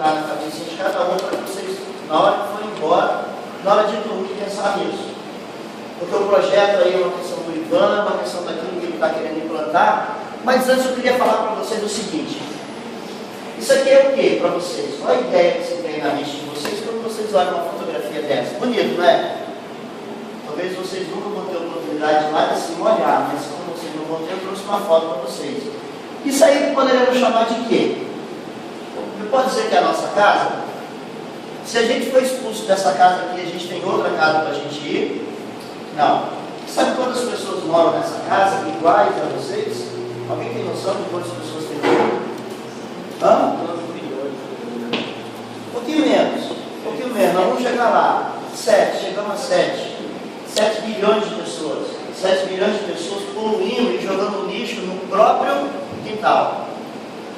entrar na cabeça de cada um para que vocês, na hora que forem embora, na hora de dormir, pensar nisso. Porque o projeto aí é uma questão do Ivan, uma questão daquilo que ele está querendo implantar. Mas antes eu queria falar para vocês o seguinte. Isso aqui é o que para vocês? Qual a ideia que você tem na mente de vocês quando vocês olham uma fotografia dessa? Bonito, não é? Talvez vocês nunca vão ter oportunidade de lá de cima olhar, mas como vocês não vão ter, eu trouxe uma foto para vocês. Isso aí poderíamos chamar de quê? Pode ser que é a nossa casa? Se a gente foi expulso dessa casa aqui, a gente tem outra casa para a gente ir? Não. Sabe quantas pessoas moram nessa casa, iguais a vocês? Alguém tem noção de quantas pessoas tem aqui? Hã? Um pouquinho menos. Nós vamos chegar lá. 7, chegamos a 7. 7 bilhões de pessoas. 7 bilhões de pessoas poluindo e jogando lixo no próprio quintal.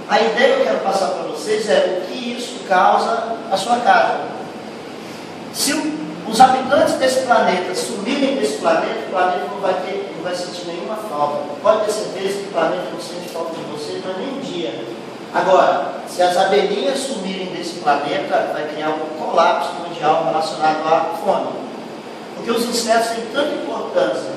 A ideia que eu quero passar para vocês é o que isso causa à sua casa. Se os habitantes desse planeta sumirem desse planeta, o planeta não vai sentir nenhuma falta. Pode ter certeza que o planeta não sente falta de vocês, mas nem um dia. Agora, se as abelhinhas sumirem desse planeta, vai criar um colapso mundial relacionado à fome. Porque os insetos têm tanta importância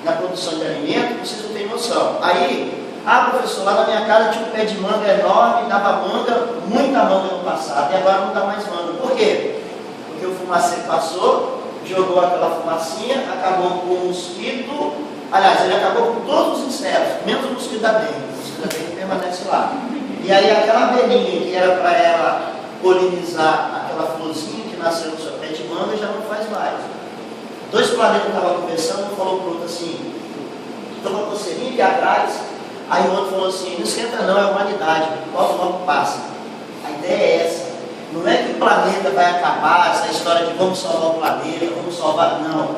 na produção de alimento que vocês não têm noção. Aí, professor, lá na minha casa tinha um pé de manga enorme, dava manga, muita manga no passado, e agora não dá mais manga. Por quê? Porque o fumaceiro passou, jogou aquela fumacinha, acabou com o mosquito, aliás, ele acabou com todos os insetos, menos o mosquito da dengue. O mosquito da dengue permanece lá. E aí aquela abelhinha que era para ela polinizar aquela florzinha que nasceu no seu pé de manga já não faz mais. 2 planetas estavam conversando, um falou para o outro assim, estou com a coceirinha aqui atrás. Aí o outro falou assim, não esquenta não, é a humanidade, logo passa. A ideia é essa. Não é que o planeta vai acabar, essa história de vamos salvar o planeta, vamos salvar, não.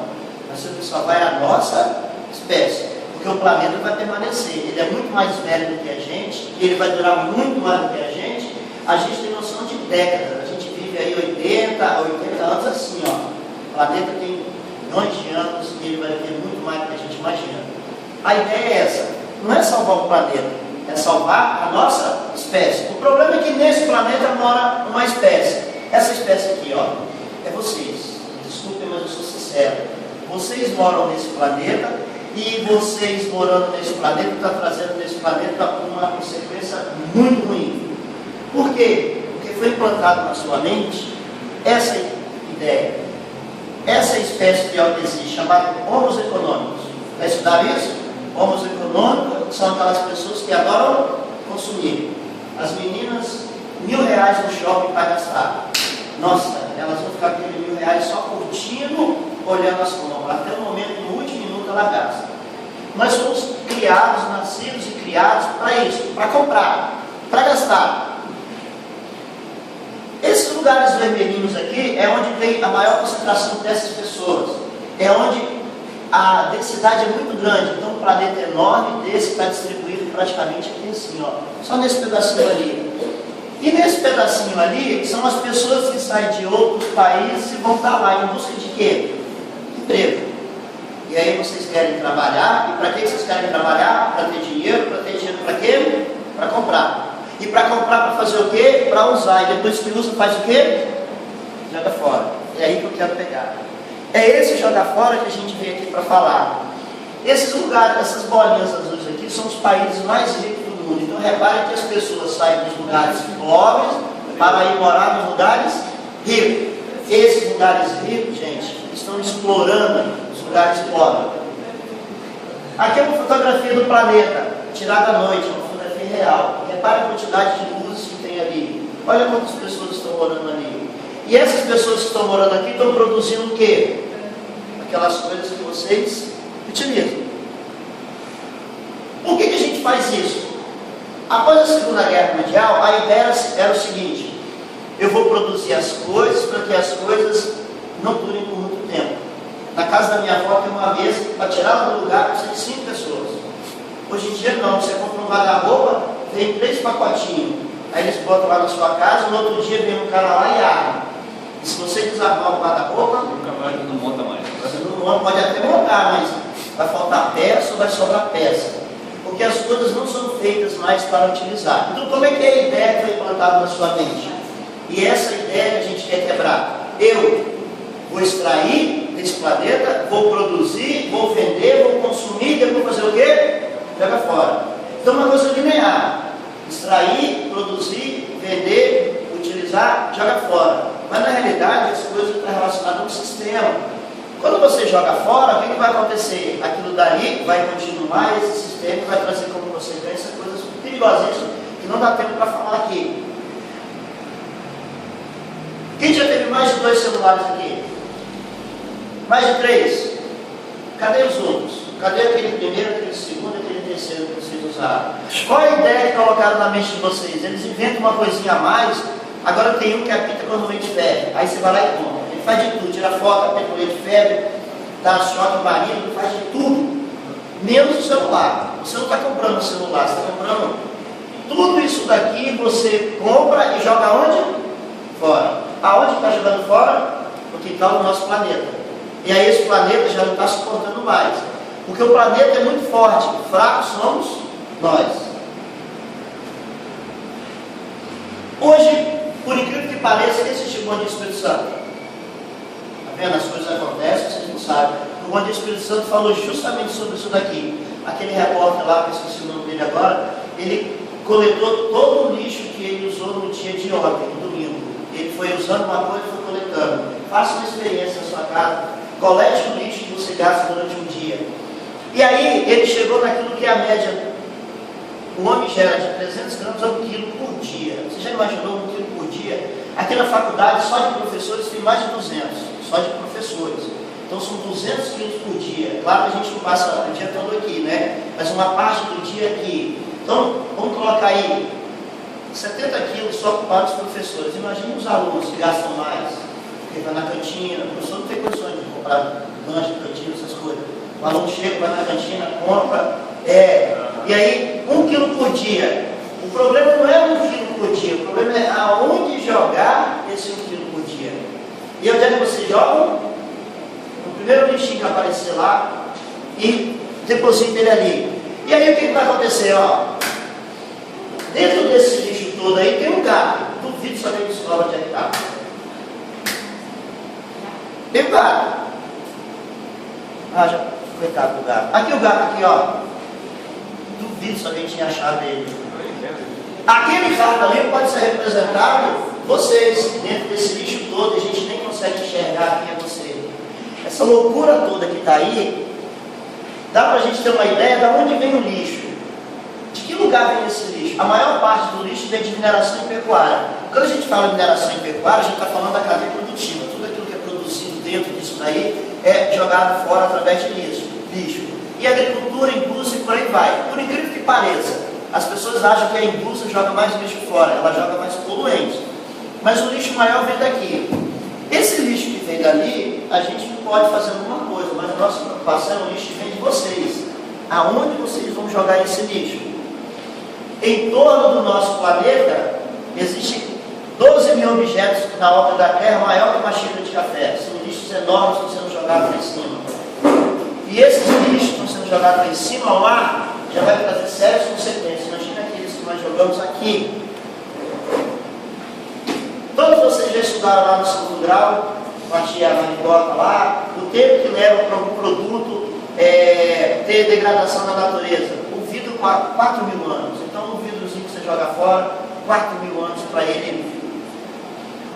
Mas o que salvar é a nossa espécie. Porque o planeta vai permanecer. Ele é muito mais velho do que a gente, e ele vai durar muito mais do que a gente. A gente tem noção de décadas. A gente vive aí 80 anos assim, ó. O planeta tem milhões de anos e ele vai ter muito mais do que a gente imagina. A ideia é essa. Não é salvar o planeta, é salvar a nossa espécie. O problema é que nesse planeta mora uma espécie. Essa espécie aqui, ó, é vocês. Desculpem, mas eu sou sincero. Vocês moram nesse planeta e vocês morando nesse planeta está trazendo nesse planeta uma consequência muito ruim. Por quê? Porque foi implantado na sua mente essa ideia, essa espécie que existe, chamada homos econômicos. Vai estudar isso? Homos econômicos são aquelas pessoas que adoram consumir. As meninas, R$1.000 no shopping para gastar. Nossa, elas vão ficar com aquele R$1.000 só curtindo, olhando as compras. Até o momento, no último minuto, ela gasta. Nós somos criados, nascidos e criados para isso, para comprar, para gastar. Esses lugares vermelhinhos aqui é onde tem a maior concentração dessas pessoas. É onde a densidade é muito grande, então um planeta enorme desse está distribuído praticamente aqui assim, ó, só nesse pedacinho ali. E nesse pedacinho ali são as pessoas que saem de outros países e vão estar lá em busca de quê? Emprego. E aí vocês querem trabalhar, e para que vocês querem trabalhar? Para ter dinheiro para quê? Para comprar. E para comprar, para fazer o quê? Para usar, e depois que usa faz o quê? Joga fora. É aí que eu quero pegar. É esse jogar fora que a gente veio aqui para falar. Esses lugares, essas bolinhas azuis aqui, são os países mais ricos do mundo. Então reparem que as pessoas saem dos lugares pobres para ir morar nos lugares ricos. Esses lugares ricos, gente, estão explorando os lugares pobres. Aqui é uma fotografia do planeta, tirada à noite, uma fotografia real. Reparem a quantidade de luzes que tem ali. Olha quantas pessoas estão morando ali. E essas pessoas que estão morando aqui estão produzindo o quê? Aquelas coisas que vocês utilizam. Por que a gente faz isso? Após a Segunda Guerra Mundial, a ideia era o seguinte: eu vou produzir as coisas para que as coisas não durem por muito tempo. Na casa da minha avó tem uma mesa, para tirá-la do lugar, precisa de 5 pessoas. Hoje em dia não, você compra um guarda-roupa, vem 3 pacotinhos. Aí eles botam lá na sua casa, no outro dia vem um cara lá e arma. E se você desarmar o guarda-roupa, nunca mais não monta mais. Você não monta, pode até montar, mas vai faltar peça ou vai sobrar peça. Porque as coisas não são feitas mais para utilizar. Então como é que é a ideia que foi implantada na sua mente? E essa ideia que a gente quer quebrar. Eu vou extrair desse planeta, vou produzir, vou vender, vou consumir, depois fazer o quê? Joga fora. Então é uma coisa linear. Extrair, produzir, vender, utilizar, joga fora. Mas na realidade as coisas estão relacionadas ao sistema. Quando você joga fora, o que vai acontecer? Aquilo dali vai continuar, esse sistema vai trazer como consequência coisas perigosíssimas que não dá tempo para falar aqui. Quem já teve mais de 2 celulares aqui? Mais de 3? Cadê os outros? Cadê aquele primeiro, aquele segundo, aquele terceiro que vocês usaram? Qual é a ideia que colocaram na mente de vocês? Eles inventam uma coisinha a mais. Agora tem um que apita quando o leite ferve. Aí você vai lá e compra. Ele faz de tudo, tira foto, apita o leite ferve, dá choque no marido, faz de tudo. Menos o celular. Você não está comprando o celular, você está comprando tudo isso daqui, você compra e joga onde? Fora. Aonde está jogando fora? No quintal do nosso planeta. E aí esse planeta já não está suportando mais. Porque o planeta é muito forte, fracos somos nós. Hoje, por incrível que pareça, existe o Bom Dia Espírito Santo. Está vendo? As coisas acontecem, vocês não sabem. O Bom Dia Espírito Santo falou justamente sobre isso daqui. Aquele repórter lá, que eu esqueci o nome dele agora, ele coletou todo o lixo que ele usou no dia de ontem, no domingo. Ele foi usando uma coisa e foi coletando. Faça uma experiência na sua casa, colete o lixo que você gasta durante um dia. E aí ele chegou naquilo que é a média. O homem gera de 300 gramas a 1 quilo por dia. Você já imaginou 1 quilo por dia? Aqui na faculdade, só de professores, tem mais de 200. Só de professores. Então são 200 quilos por dia. Claro que a gente não passa o dia todo aqui, né? Mas uma parte do dia aqui. Então, vamos colocar aí 70 quilos só para os professores. Imagine os alunos que gastam mais. Porque vai na cantina, o professor não tem condições de comprar lanche de cantina, essas coisas. O aluno chega, vai na cantina, compra, e aí 1 quilo por dia. O problema não é 1 quilo por dia, o problema é aonde jogar esse 1 quilo por dia. E onde é que vocês jogam? No primeiro lixinho que aparecer lá e deposita ele ali. E aí o que vai acontecer? Ó, dentro desse lixo todo aí tem um gato. Duvido saber de escola onde é que está. Tem um gato. Ah, já coitado do gato. Aqui o gato, aqui, ó. Duvido se alguém tinha achado ele. Aquele gato ali pode ser representado vocês, dentro desse lixo todo, a gente nem consegue enxergar quem é você. Essa loucura toda que está aí, dá para a gente ter uma ideia de onde vem o lixo. De que lugar vem esse lixo? A maior parte do lixo vem de mineração e pecuária. Quando a gente fala em mineração e pecuária, a gente está falando da cadeia produtiva. Tudo aquilo que é produzido dentro disso daí é jogado fora através de lixo. E agricultura, indústria e por aí vai. Por incrível que pareça, as pessoas acham que a indústria joga mais lixo fora, ela joga mais poluente. Mas o lixo maior vem daqui. Esse lixo que vem dali, a gente não pode fazer alguma coisa, mas a nossa preocupação é o lixo que vem de vocês. Aonde vocês vão jogar esse lixo? Em torno do nosso planeta, existem 12 mil objetos na órbita da Terra, maior que uma xícara de café. São lixos enormes que estão sendo jogados lá em cima. E esses lixos que estão sendo jogados lá em cima, ao ar, já vai trazer sérias consequências. Imagina aqueles que nós jogamos aqui. Todos vocês já estudaram lá no segundo grau, com a tia Maricota lá, o tempo que leva para algum produto ter degradação na natureza. O vidro, 4 mil anos. Então, o vidrozinho que você joga fora, 4 mil anos para ele.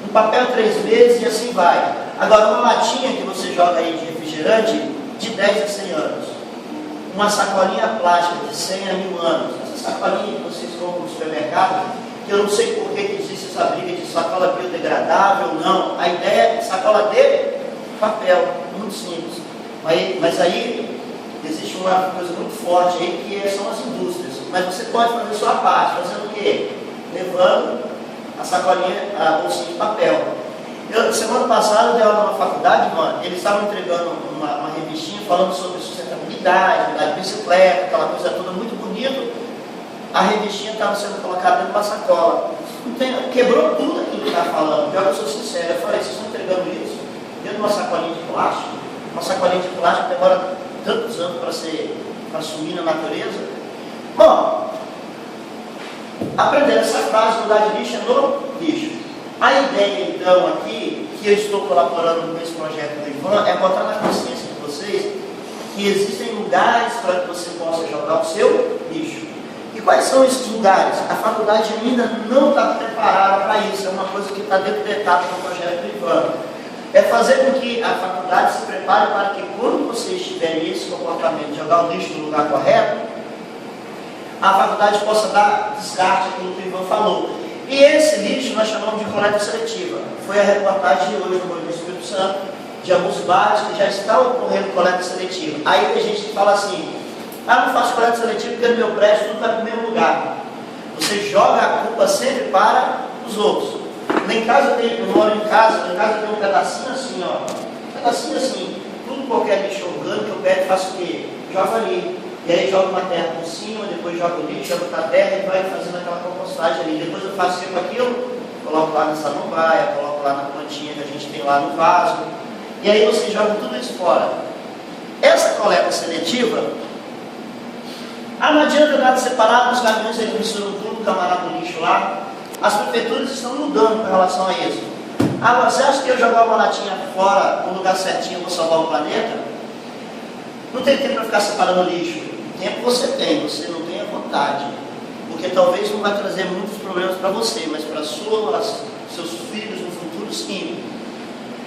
Um papel 3 meses e assim vai. Agora, uma latinha que você joga aí de refrigerante, de 10 a 100 anos. Uma sacolinha plástica de 100 a 1000 anos. Essa sacolinha que vocês compram no supermercado, que eu não sei por que existe essa briga de sacola biodegradável ou não. A ideia é sacola de papel, muito simples. Mas aí existe uma coisa muito forte aí que são as indústrias. Mas você pode fazer a sua parte, fazendo o quê? Levando a sacolinha, a bolsinha de papel. Semana passada eu dei aula na faculdade, mano, eles estavam entregando uma revistinha falando sobre sustentabilidade, da bicicleta, aquela coisa toda muito bonito. A revistinha estava sendo colocada dentro de uma sacola. Quebrou tudo aquilo que estava falando. Pior que eu sou sincero, eu falei, vocês estão entregando isso dentro de uma sacolinha de plástico? Uma sacolinha de plástico demora tantos anos para sumir na natureza. Bom, aprender essa frase, mudar de lixo é no lixo. A ideia, então, aqui, que eu estou colaborando com esse projeto do Ivan, é botar na consciência de vocês que existem lugares para que você possa jogar o seu lixo. E quais são esses lugares? A faculdade ainda não está preparada para isso, é uma coisa que está dentro da etapa do projeto do Ivan. É fazer com que a faculdade se prepare para que quando vocês tiverem esse comportamento de jogar o lixo no lugar correto, a faculdade possa dar descarte aquilo que o Ivan falou. E esse lixo nós chamamos de coleta seletiva. Foi a reportagem de hoje no Boletim do Espírito Santo, de alguns bares que já está ocorrendo coleta seletiva. Aí tem gente que fala assim, não faço coleta seletiva porque no meu prédio tudo vai para o mesmo lugar. Você joga a culpa sempre para os outros. Lá em casa eu moro em casa tem um pedacinho assim, ó. Um pedacinho assim, tudo qualquer lixo orgânico eu pego e faço o quê? Jogo ali. E aí jogo uma terra por cima, depois jogo o lixo, jogo para a terra e vai fazendo aquela compostagem ali. Depois eu faço sempre aquilo, coloco lá na samambaia, coloco lá na plantinha que a gente tem lá no vaso. E aí você joga tudo isso fora. Essa coleta seletiva, não adianta nada separar, os caminhões eles misturam tudo, camarada do lixo lá. As prefeituras estão mudando com relação a isso. Você acha que eu jogar uma latinha fora, no lugar certinho, eu vou salvar o planeta? Não tem tempo para ficar separando lixo. Tempo você não tem a vontade. Porque talvez não vai trazer muitos problemas para você, mas para seus filhos no futuro, sim.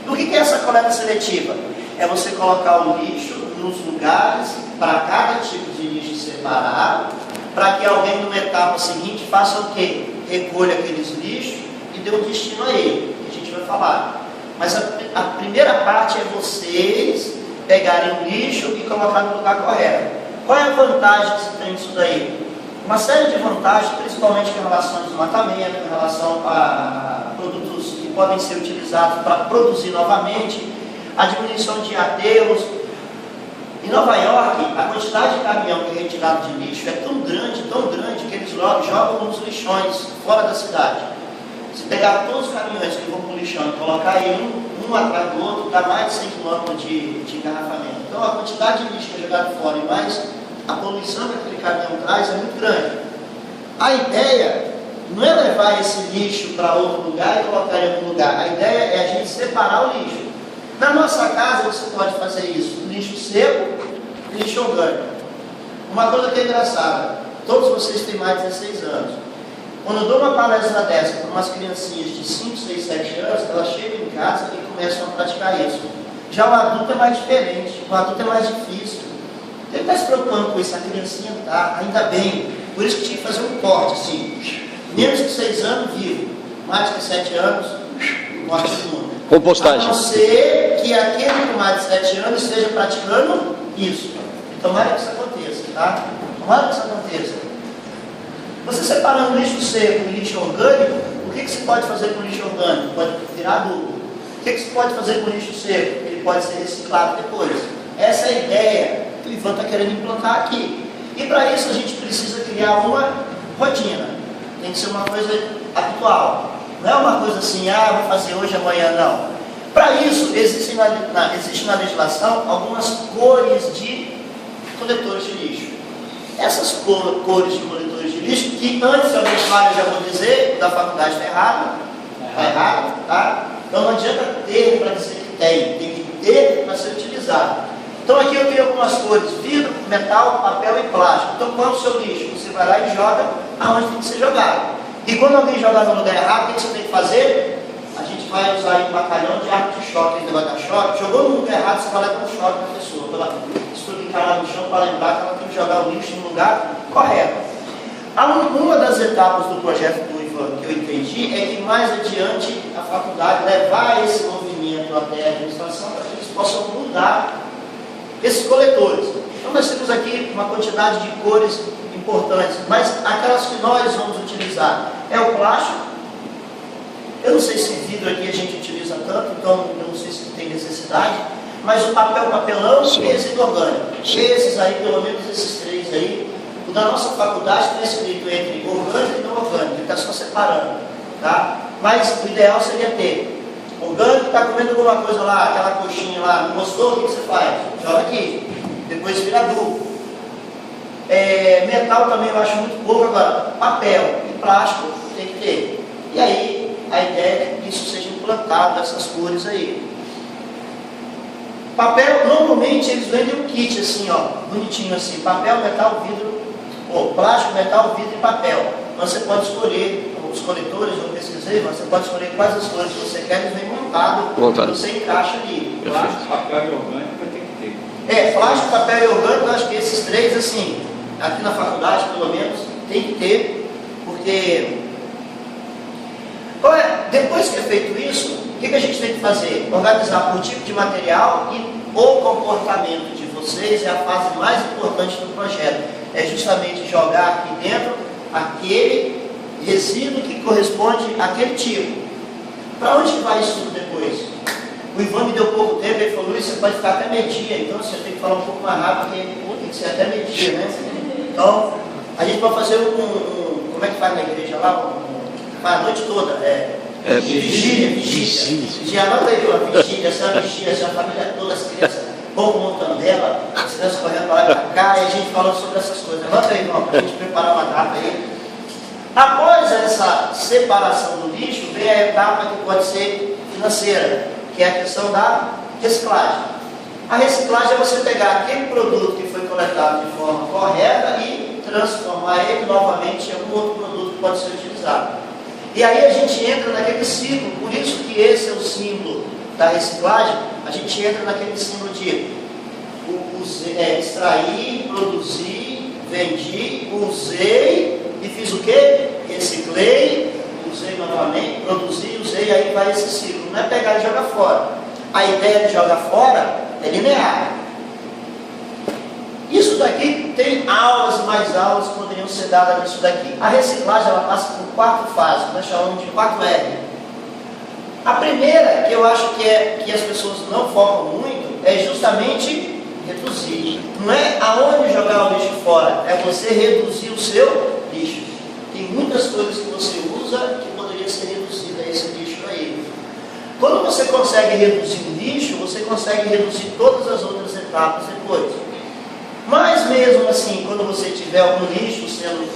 O que é essa coleta seletiva? É você colocar o lixo nos lugares, para cada tipo de lixo separado, para que alguém numa etapa seguinte faça o quê? Recolha aqueles lixos e dê um destino a ele, que a gente vai falar. Mas a primeira parte é vocês pegarem o lixo e colocar no lugar correto. Qual é a vantagem que você tem nisso daí? Uma série de vantagens, principalmente com relação ao desmatamento, com relação a produtos que podem ser utilizados para produzir novamente, a diminuição de aterros. Em Nova York, a quantidade de caminhão que é retirado de lixo é tão grande, que eles jogam nos lixões fora da cidade. Se pegar todos os caminhões que vão para o lixão e colocar aí um atrás do outro, dá mais de 100 km de engarrafamento. Então a quantidade de lixo que é jogado fora e mais a poluição que aquele caminhão traz é muito grande. A ideia não é levar esse lixo para outro lugar e colocar em outro lugar. A ideia é a gente separar o lixo. Na nossa casa você pode fazer isso, lixo seco e lixo orgânico. Uma coisa que é engraçada, todos vocês têm mais de 16 anos. Quando eu dou uma palestra dessa para umas criancinhas de 5, 6, 7 anos, elas chegam em casa e começam a praticar isso. Já o adulto é mais diferente, o adulto é mais difícil. Ele está se preocupando com isso, a criancinha está, ainda bem. Por isso que tinha que fazer um corte, assim. Menos que 6 anos, vivo. Mais que 7 anos, morte do mundo. Compostagem. A não ser que aquele com mais de 7 anos esteja praticando isso. Tomara que isso aconteça, tá? Tomara que isso aconteça. Você separando lixo seco e lixo orgânico, o que você pode fazer com lixo orgânico? Pode virar adubo. O que você pode fazer com lixo seco? Ele pode ser reciclado depois. Essa é a ideia que o Ivan está querendo implantar aqui. E para isso a gente precisa criar uma rotina. Tem que ser uma coisa habitual. Não é uma coisa assim, vou fazer hoje, amanhã, não. Para isso, existe na legislação algumas cores de coletores de lixo. Essas cores de coletores de lixo, que antes de alguém falar, eu já vou dizer, da faculdade está errado. Está errado, tá? Então não adianta ter para dizer que tem que ter para ser utilizado. Então aqui eu tenho algumas cores, vidro, metal, papel e plástico. Então qual é o seu lixo? Você vai lá e joga aonde tem que ser jogado. E quando alguém jogar no lugar errado, o que você tem que fazer? A gente vai usar aí um bacalhão de arco de choque, ainda vai dar choque. Jogou no lugar errado, você vai levar um choque para a pessoa. Ela estuda encarar no chão para lembrar que ela tem que jogar o lixo no lugar correto. Uma das etapas do projeto do Ivan que eu entendi é que mais adiante a faculdade levar esse movimento até a administração para que eles possam mudar esses coletores. Então nós temos aqui uma quantidade de cores importantes, mas aquelas que nós vamos utilizar é o plástico. Eu não sei se vidro aqui a gente utiliza tanto, então eu não sei se tem necessidade, mas o papel, papelão e resíduo orgânico. Esses aí, pelo menos esses 3 aí, o da nossa faculdade está escrito entre orgânico e não orgânico, ele está só separando, tá? Mas o ideal seria ter orgânico, está comendo alguma coisa lá, aquela coxinha lá, não gostou, o que você faz? Joga aqui, depois vira adubo. Metal também eu acho muito pouco, agora papel e plástico tem que ter. E aí a ideia é que isso seja implantado, essas cores aí. Papel, normalmente eles vendem um kit assim, ó, bonitinho assim, papel, metal, vidro, ou plástico, metal, vidro e papel. Você pode escolher, os coletores, eu pesquisei, você pode escolher quais as cores que você quer, eles vêm montado. Você encaixa ali. Plástico, papel e orgânico vai ter que ter. Plástico, papel e orgânico, eu acho que esses três, assim, aqui na faculdade, pelo menos, tem que ter, porque depois que é feito isso, o que a gente tem que fazer? Organizar por tipo de material e o comportamento de vocês é a fase mais importante do projeto. É justamente jogar aqui dentro aquele resíduo que corresponde àquele tipo. Para onde vai isso tudo depois? O Ivan me deu pouco tempo, ele falou, Luiz, você pode ficar até meio-dia, então você tem que falar um pouco mais rápido, porque tem que ser até meio-dia, né? Então, a gente vai fazer como é que faz na igreja lá? Faz a noite toda, vigília. Anota aí, ó, vigília, essa família toda, as crianças, pouco montando dela, as crianças correndo para lá e para cá, e a gente falando sobre essas coisas. Anota aí, irmão, para a gente preparar uma data aí. Após essa separação do lixo, vem a etapa que pode ser financeira, que é a questão da reciclagem. A reciclagem é você pegar aquele produto que foi coletado de forma correta e transformar ele novamente em algum outro produto que pode ser utilizado. E aí a gente entra naquele ciclo, por isso que esse é o símbolo da reciclagem, a gente entra naquele símbolo de extrair, produzir, vendi, usei e fiz o quê? Reciclei, usei novamente, produzi, usei, aí vai esse ciclo. Não é pegar e jogar fora. A ideia de jogar fora é linear. Isso daqui tem aulas e mais aulas que poderiam ser dadas nisso daqui. A reciclagem ela passa por 4 fases, nós chamamos de 4R. A primeira, que eu acho que as pessoas não focam muito, é justamente reduzir. Não é aonde jogar o lixo fora, é você reduzir o seu lixo. Tem muitas coisas que você usa que poderia ser reduzida esse lixo aí. Quando você consegue reduzir o lixo, você consegue reduzir todas as outras etapas depois. Mas mesmo assim, quando você tiver algum lixo sendo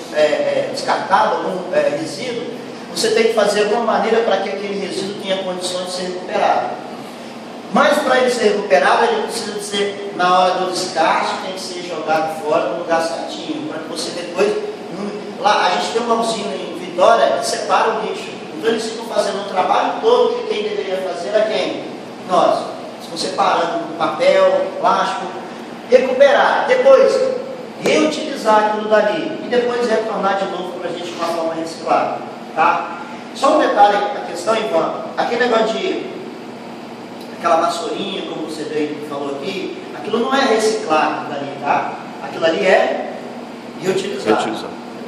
descartado, algum resíduo, você tem que fazer alguma maneira para que aquele resíduo tenha condições de ser recuperado. Mas para ele ser recuperado, ele precisa ser, na hora do descarte, tem que ser jogado fora no lugar certinho, para que você depois... Lá, a gente tem uma usina em Vitória que separa o lixo. Então eles ficam fazendo um trabalho todo que quem deveria fazer é quem? Nós. Estão separando papel, plástico, recuperar, depois reutilizar aquilo dali e depois retornar de novo para a gente de uma forma reciclada, tá? Só um detalhe, a questão, Ivan, aquele negócio de aquela vassourinha, como você falou aqui, aquilo não é reciclado dali, tá? Aquilo ali é reutilizar.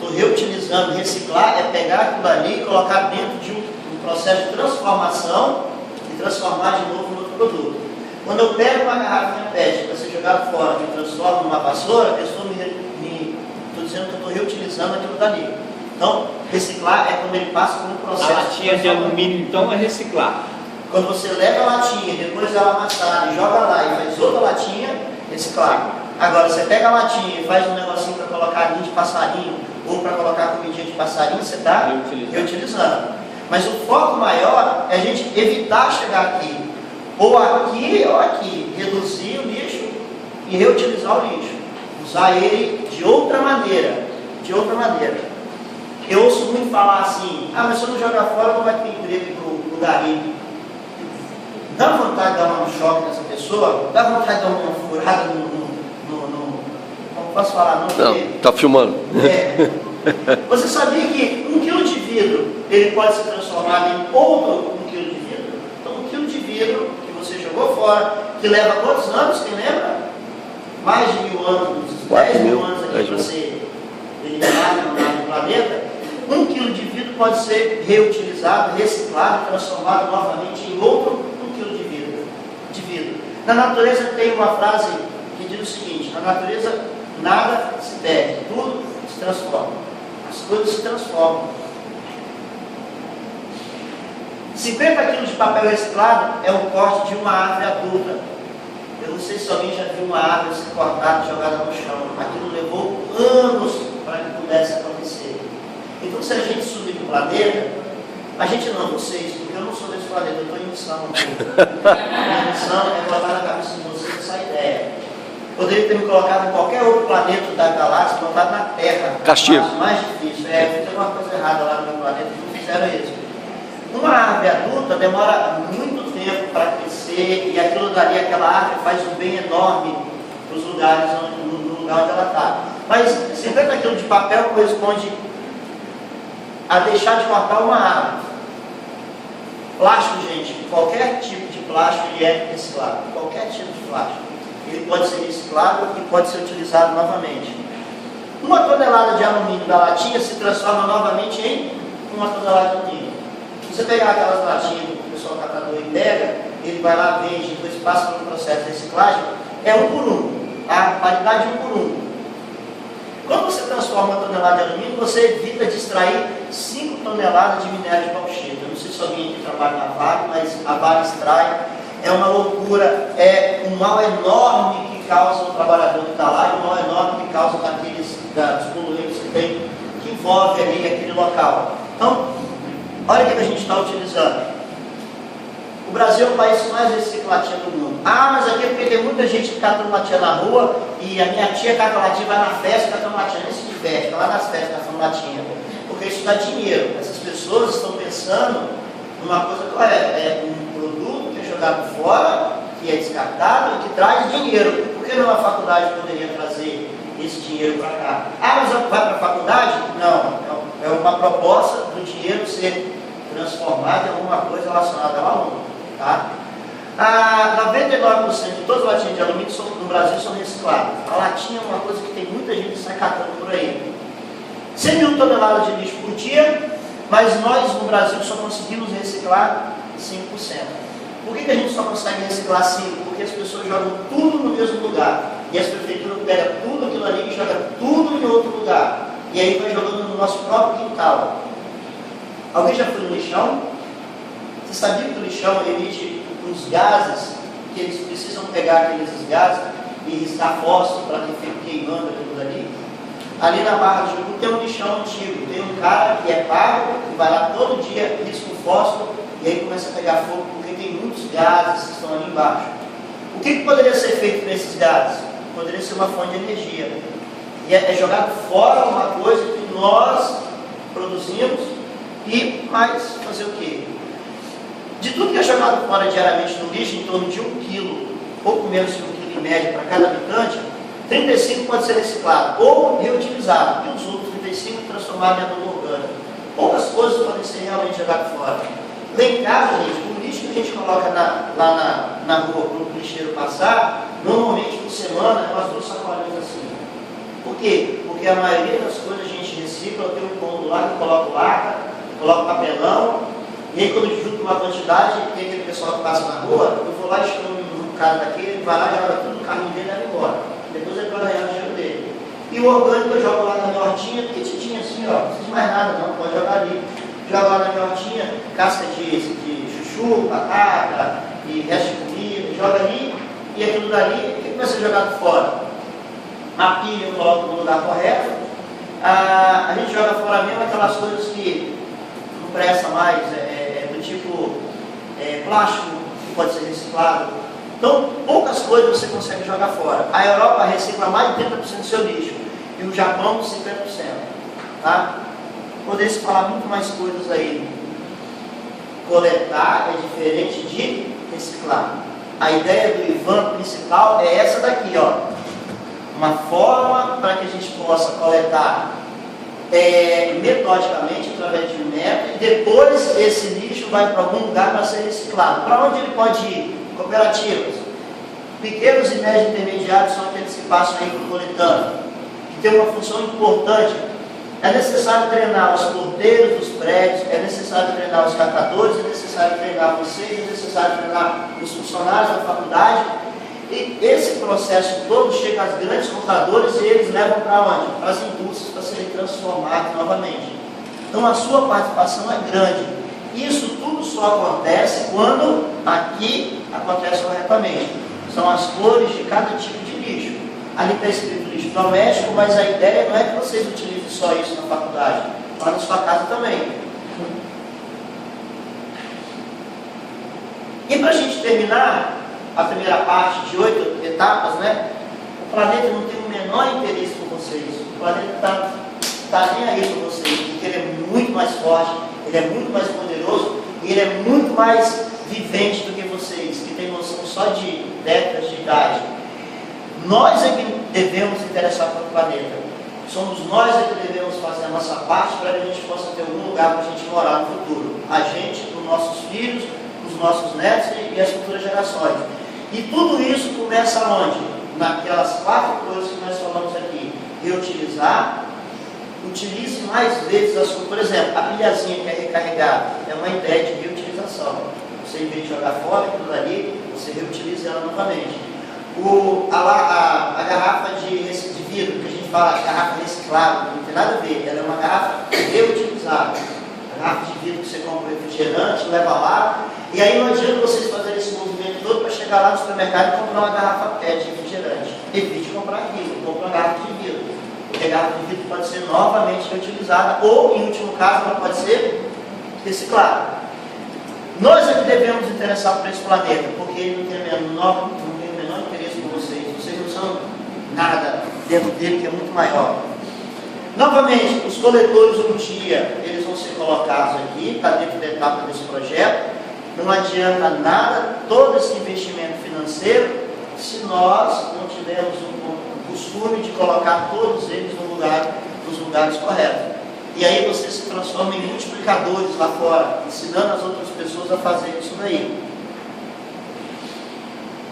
Estou reutilizando, reciclar é pegar aquilo ali e colocar dentro de um processo de transformação e transformar de novo em outro produto. Quando eu pego uma garrafa PET para ser jogada fora e transformo numa vassoura, eu estou dizendo que eu estou reutilizando aquilo dali. Então, reciclar é quando ele passa por um processo. A latinha de alumínio, então, é reciclar. Quando você leva a latinha, depois dela amassada e joga lá e faz outra latinha, reciclar. Agora, você pega a latinha e faz um negocinho para colocar linha de passarinho ou para colocar comidinha de passarinho, você está reutilizando. Mas o foco maior é a gente evitar chegar aqui. Ou aqui, reduzir o lixo e reutilizar o lixo. Usar ele de outra maneira. Eu ouço muito falar assim, mas se eu não jogar fora, não vai ter emprego para o garimpo. Dá vontade de dar um choque nessa pessoa? Dá vontade de dar uma furada no como posso falar? Não, está filmando. Você sabia que 1 quilo de vidro, ele pode ser transformado em outro 1 quilo de vidro? Então 1 quilo de vidro que você jogou fora, que leva quantos anos, quem lembra? Mais de 1000 anos, 10 mil anos aqui para ser eliminado no planeta. 1 quilo de vidro pode ser reutilizado, reciclado, transformado novamente em outro 1 quilo de vidro. Na natureza tem uma frase que diz o seguinte: na natureza nada se perde, tudo se transforma. As coisas se transformam. 50 quilos de papel reciclado é o corte de uma árvore adulta. Eu não sei se alguém já viu uma árvore ser cortada e jogada no chão. Aquilo levou anos para que pudesse acontecer. Então, se a gente subir no planeta, A gente não, vocês, porque eu não sou desse planeta, eu estou em missão. Minha missão é botar na cabeça de vocês essa ideia. Poderia ter me colocado em qualquer outro planeta da galáxia, colocado na Terra. Castigo. Mais difícil. Fizeram uma coisa errada lá no meu planeta, não fizeram isso. Uma árvore adulta demora muito tempo para crescer e aquilo dali, aquela árvore faz um bem enorme para os lugares, no lugar onde ela está. Mas 50 quilos de papel corresponde a deixar de cortar uma árvore. Plástico, gente, qualquer tipo de plástico ele é reciclado. Qualquer tipo de plástico. Ele pode ser reciclado e pode ser utilizado novamente. 1 tonelada de alumínio da latinha se transforma novamente em 1 tonelada de alumínio. Se você pegar aquelas latinhas que o pessoal catador e pega, ele vai lá, vende, depois passa pelo processo de reciclagem, é 1 por 1. A paridade é 1 por 1. Quando você transforma 1 tonelada de alumínio, você evita de extrair 5 toneladas de minério de bauxita. Eu não sei se alguém aqui trabalha na Vale, mas a Vale extrai. É uma loucura, é um mal enorme que causa o trabalhador que está lá e um mal enorme que causa dos poluentes que envolve ali aquele local. Então, olha o que a gente está utilizando. O Brasil é o país que mais recicla latinha do mundo. Ah, mas aqui é porque tem muita gente que cata latinha na rua e a minha tia cata latinha, vai na festa e cata latinha. Nem se diverte, vai lá nas festas catando latinha. Porque isso dá dinheiro. Essas pessoas estão pensando numa coisa que é um produto que é jogado fora, que é descartado e que traz dinheiro. Por que não a faculdade poderia trazer esse dinheiro para cá? Ah, mas vai para a faculdade? Não. É uma proposta do dinheiro ser transformado em alguma coisa relacionada ao aluno. Tá? 99% de todas as latinhas de alumínio no Brasil são recicladas. A latinha é uma coisa que tem muita gente se catando por aí. 100 mil toneladas de lixo por dia, mas nós no Brasil só conseguimos reciclar 5%. Por que a gente só consegue reciclar 5%? Porque as pessoas jogam tudo no mesmo lugar. E as prefeituras pegam tudo aquilo ali e jogam tudo em outro lugar. E aí vai jogando no nosso próprio quintal. Alguém já foi no lixão? Você sabia que o lixão emite uns gases, que eles precisam pegar aqueles gases e riscar fósforo para que fique queimando aquilo dali? Ali na Barra do Jucu tem um lixão antigo, tem um cara que é pago, que vai lá todo dia, risca o fósforo e aí começa a pegar fogo, porque tem muitos gases que estão ali embaixo. O que poderia ser feito com esses gases? Poderia ser uma fonte de energia. E é jogado fora uma coisa que nós produzimos e mais fazer o quê? De tudo que é jogado fora diariamente no lixo, em torno de 1 quilo, pouco menos de 1 quilo em média para cada habitante, 35 pode ser reciclado ou reutilizado, e os outros 35 transformados em adubo orgânico. Poucas coisas podem ser realmente jogadas fora. Lá em casa, gente, o lixo que a gente coloca lá na rua para o lixeiro passar, normalmente por semana é umas 2 sacolinhas assim. Por quê? Porque a maioria das coisas a gente recicla, eu tenho um cômodo lá que coloco laca, coloco papelão, e aí quando eu junto uma quantidade, tem aquele pessoal que passa na rua, eu vou lá e chamo um cara daquele, ele vai lá e joga tudo no carrinho dele e leva embora. Depois ele vai ganhar o dinheiro dele. E o orgânico eu jogo lá na minha hortinha, petitinha assim, ó, não precisa de mais nada não, pode jogar ali. Jogo lá na minha hortinha, casca de chuchu, batata, e resto de comida, joga ali, e aquilo dali, o que vai ser jogado fora? A pilha eu coloco no lugar correto, a gente joga fora mesmo aquelas coisas que não presta mais, do tipo plástico, que pode ser reciclado. Então, poucas coisas você consegue jogar fora. A Europa recicla mais de 30% do seu lixo, e o Japão 50%. Tá? Poderia se falar muito mais coisas aí. Coletar é diferente de reciclar. A ideia do Ivan principal é essa daqui, ó. Uma forma para que a gente possa coletar metodicamente, através de um método, e depois esse lixo vai para algum lugar para ser reciclado. Para onde ele pode ir? Cooperativas. Pequenos e médios intermediários são aqueles que passam aí por coletando, que tem uma função importante. É necessário treinar os porteiros dos prédios, é necessário treinar os catadores, é necessário treinar vocês, é necessário treinar os funcionários da faculdade. E esse processo todo chega às grandes montadoras e eles levam para onde? Para as indústrias, para serem transformados novamente. Então a sua participação é grande. Isso tudo só acontece quando aqui acontece corretamente. São as cores de cada tipo de lixo. Ali está escrito lixo doméstico, mas a ideia não é que vocês utilizem só isso na faculdade, lá na sua casa também. E para a gente terminar a primeira parte de 8 etapas, né? O planeta não tem o menor interesse por vocês. O planeta está nem aí por vocês, porque ele é muito mais forte, ele é muito mais poderoso e ele é muito mais vivente do que vocês, que tem noção só de décadas de idade. Nós é que devemos interessar pelo planeta. Somos nós é que devemos fazer a nossa parte para que a gente possa ter algum lugar para a gente morar no futuro. A gente, os nossos filhos, os nossos netos e as futuras gerações. E tudo isso começa onde? Naquelas 4 coisas que nós falamos aqui. Reutilizar, utilize mais vezes a sua... Por exemplo, a pilhazinha que é recarregada é uma ideia de reutilização. Você, em vez de jogar fora aquilo ali, você reutiliza ela novamente. A garrafa de vidro, que a gente fala garrafa reciclável, não tem nada a ver, ela é uma garrafa reutilizável. A garrafa de vidro que você compra refrigerante, leva lá, e aí não adianta vocês fazerem esse movimento todo para chegar lá no supermercado e comprar uma garrafa PET de refrigerante. Evite comprar aquilo, compre uma garrafa de vidro. Porque a garrafa de vidro pode ser novamente reutilizada, ou, em último caso, ela pode ser reciclada. Nós é que devemos interessar por esse planeta, porque ele não tem o menor interesse por vocês. Vocês não são nada dentro dele, que é muito maior. Novamente, os coletores um dia, eles vão ser colocados aqui, está dentro da etapa desse projeto. Não adianta nada, todo esse investimento financeiro, se nós não tivermos o costume de colocar todos eles nos lugares corretos. E aí você se transforma em multiplicadores lá fora, ensinando as outras pessoas a fazer isso daí.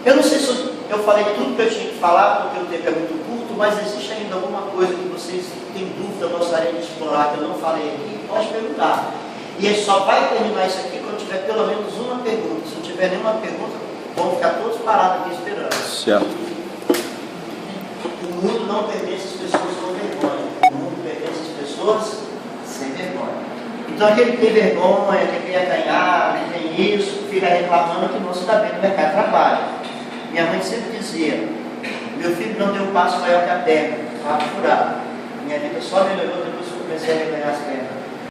Eu não sei se eu falei tudo que eu tinha que falar, porque o tempo é muito curto, mas existe ainda alguma coisa que vocês têm dúvida, gostariam de explorar, que eu não falei aqui, pode perguntar. E ele só vai terminar isso aqui quando tiver pelo menos uma pergunta. Se não tiver nenhuma pergunta, vão ficar todos parados aqui esperando. Certo. O mundo não pertence às pessoas com vergonha. O mundo pertence às pessoas sem vergonha. Então aquele que tem vergonha, que quer ganhar, que tem isso, fica reclamando que não se dá bem no mercado de trabalho. Minha mãe sempre dizia, meu filho não deu um passo maior que a perna, rápido furado. Minha vida só melhorou depois que eu comecei a ganhar as pernas.